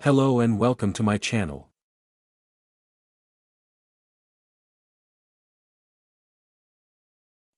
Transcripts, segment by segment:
Hello and welcome to my channel.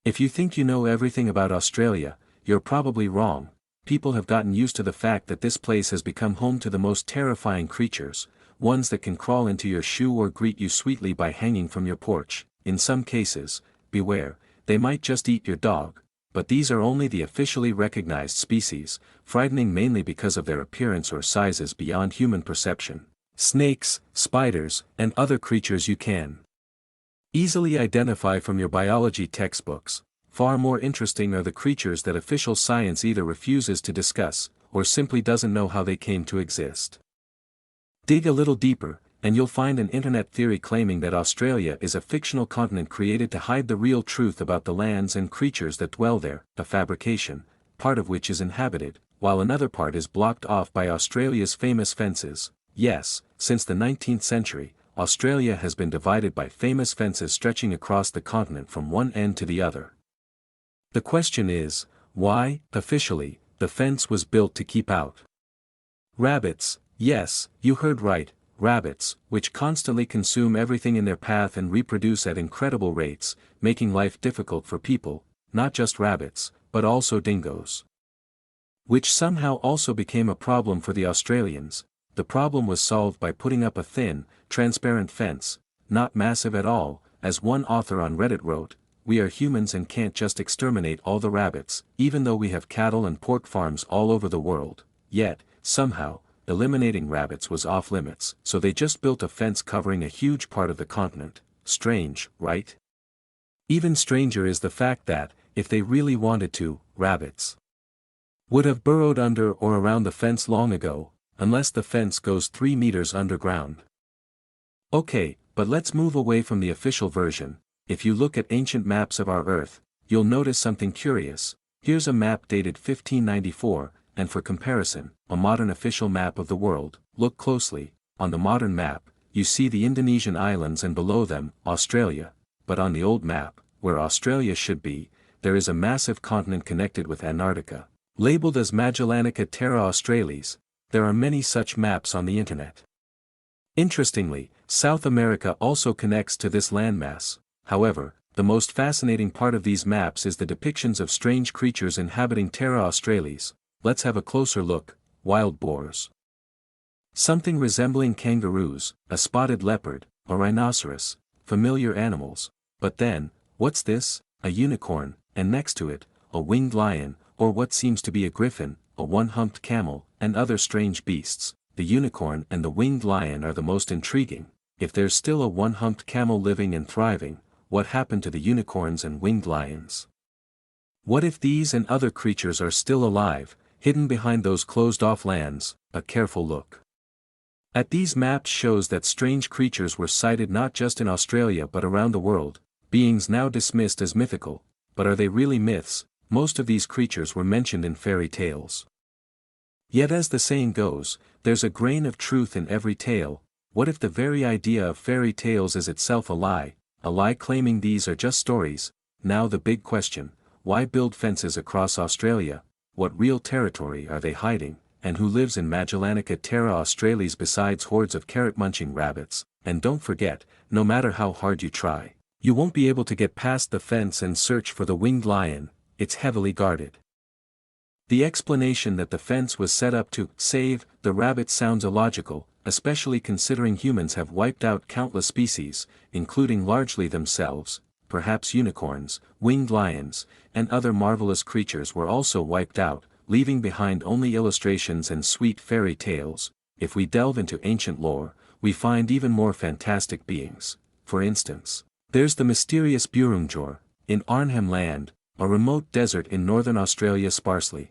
If you think you know everything about Australia, you're probably wrong. People have gotten used to the fact that this place has become home to the most terrifying creatures, ones that can crawl into your shoe or greet you sweetly by hanging from your porch. In some cases, beware, they might just eat your dog, but these are only the officially recognized species, frightening mainly because of their appearance or sizes beyond human perception. Snakes, spiders, and other creatures you can easily identify from your biology textbooks. Far more interesting are the creatures that official science either refuses to discuss, or simply doesn't know how they came to exist. Dig a little deeper, and you'll find an internet theory claiming that Australia is a fictional continent created to hide the real truth about the lands and creatures that dwell there, a fabrication, part of which is inhabited, while another part is blocked off by Australia's famous fences. Yes, since the 19th century, Australia has been divided by famous fences stretching across the continent from one end to the other. The question is, why, officially, the fence was built to keep out rabbits. Yes, you heard right, rabbits, which constantly consume everything in their path and reproduce at incredible rates, making life difficult for people, not just rabbits, but also dingoes. Which somehow also became a problem for the Australians. The problem was solved by putting up a thin, transparent fence, not massive at all, as one author on Reddit wrote, "We are humans and can't just exterminate all the rabbits, even though we have cattle and pork farms all over the world." Yet, somehow, eliminating rabbits was off limits, so they just built a fence covering a huge part of the continent. Strange, right? Even stranger is the fact that, if they really wanted to, rabbits would have burrowed under or around the fence long ago, unless the fence goes 3 meters underground. Okay, but let's move away from the official version. If you look at ancient maps of our Earth, you'll notice something curious. Here's a map dated 1594, and for comparison, a modern official map of the world. Look closely. On the modern map, you see the Indonesian islands and below them, Australia. But on the old map, where Australia should be, there is a massive continent connected with Antarctica, labeled as Magellanica Terra Australis. There are many such maps on the internet. Interestingly, South America also connects to this landmass. However, the most fascinating part of these maps is the depictions of strange creatures inhabiting Terra Australis. Let's have a closer look. Wild boars, something resembling kangaroos, a spotted leopard, a rhinoceros, familiar animals. But then, what's this? A unicorn, and next to it, a winged lion, or what seems to be a griffin, a one-humped camel, and other strange beasts. The unicorn and the winged lion are the most intriguing. If there's still a one-humped camel living and thriving, what happened to the unicorns and winged lions? What if these and other creatures are still alive, hidden behind those closed-off lands? A careful look at these maps shows that strange creatures were sighted not just in Australia but around the world, beings now dismissed as mythical. But are they really myths? Most of these creatures were mentioned in fairy tales. Yet as the saying goes, there's a grain of truth in every tale. What if the very idea of fairy tales is itself a lie claiming these are just stories? Now the big question, why build fences across Australia? What real territory are they hiding, and who lives in Magellanica Terra Australis besides hordes of carrot-munching rabbits? And don't forget, no matter how hard you try, you won't be able to get past the fence and search for the winged lion. It's heavily guarded. The explanation that the fence was set up to save the rabbit sounds illogical, especially considering humans have wiped out countless species, including largely themselves. Perhaps unicorns, winged lions, and other marvelous creatures were also wiped out, leaving behind only illustrations and sweet fairy tales. If we delve into ancient lore, we find even more fantastic beings. For instance, there's the mysterious Burungjor, in Arnhem Land, a remote desert in northern Australia sparsely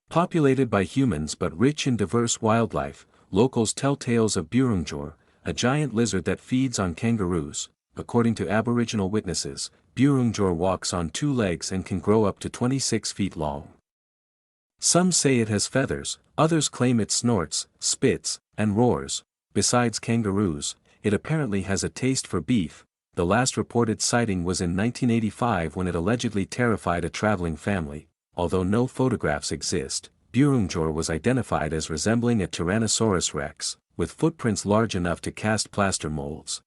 populated by humans but rich in diverse wildlife. Locals tell tales of Burungjor, a giant lizard that feeds on kangaroos. According to Aboriginal witnesses, Burungjor walks on 2 legs and can grow up to 26 feet long. Some say it has feathers, others claim it snorts, spits, and roars. Besides kangaroos, it apparently has a taste for beef. The last reported sighting was in 1985 when it allegedly terrified a traveling family. Although no photographs exist, Burungor was identified as resembling a Tyrannosaurus rex, with footprints large enough to cast plaster molds.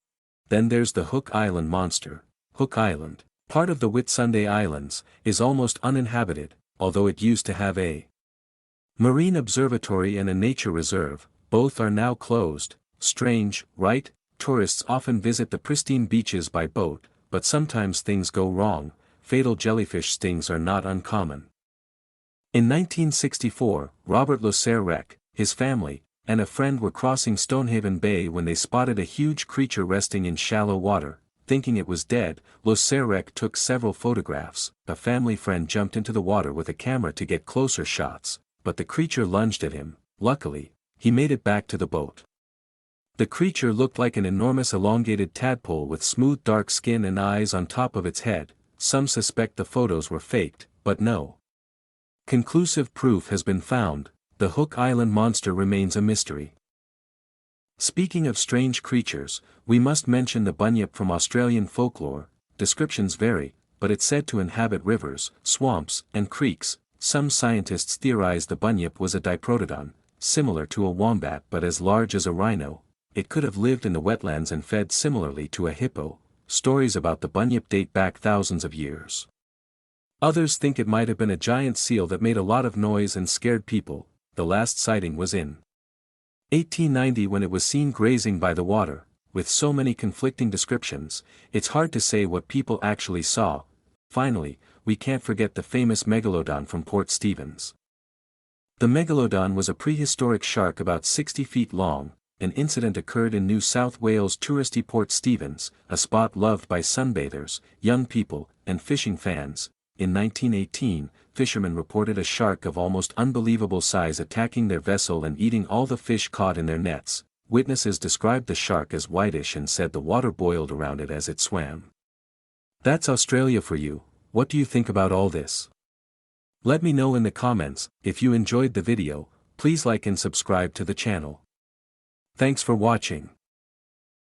Then there's the Hook Island monster. Hook Island, part of the Whitsunday Islands, is almost uninhabited, although it used to have a marine observatory and a nature reserve. Both are now closed. Strange, right? Tourists often visit the pristine beaches by boat, but sometimes things go wrong. Fatal jellyfish stings are not uncommon. In 1964, Robert Le-Serrec, his family, and a friend were crossing Stonehaven Bay when they spotted a huge creature resting in shallow water. Thinking it was dead, Le-Serrec took several photographs. A family friend jumped into the water with a camera to get closer shots, but the creature lunged at him. Luckily, he made it back to the boat. The creature looked like an enormous elongated tadpole with smooth dark skin and eyes on top of its head. Some suspect the photos were faked, but no conclusive proof has been found. The Hook Island monster remains a mystery. Speaking of strange creatures, we must mention the bunyip from Australian folklore. Descriptions vary, but it's said to inhabit rivers, swamps, and creeks. Some scientists theorize the bunyip was a diprotodon, similar to a wombat but as large as a rhino. It could have lived in the wetlands and fed similarly to a hippo. Stories about the bunyip date back thousands of years. Others think it might have been a giant seal that made a lot of noise and scared people. The last sighting was in 1890 when it was seen grazing by the water. With so many conflicting descriptions, it's hard to say what people actually saw. Finally, we can't forget the famous megalodon from Port Stephens. The megalodon was a prehistoric shark about 60 feet long. An incident occurred in New South Wales' touristy Port Stephens, a spot loved by sunbathers, young people, and fishing fans. In 1918, fishermen reported a shark of almost unbelievable size attacking their vessel and eating all the fish caught in their nets. Witnesses described the shark as whitish and said the water boiled around it as it swam. That's Australia for you. What do you think about all this? Let me know in the comments. If you enjoyed the video, please like and subscribe to the channel. Thanks for watching.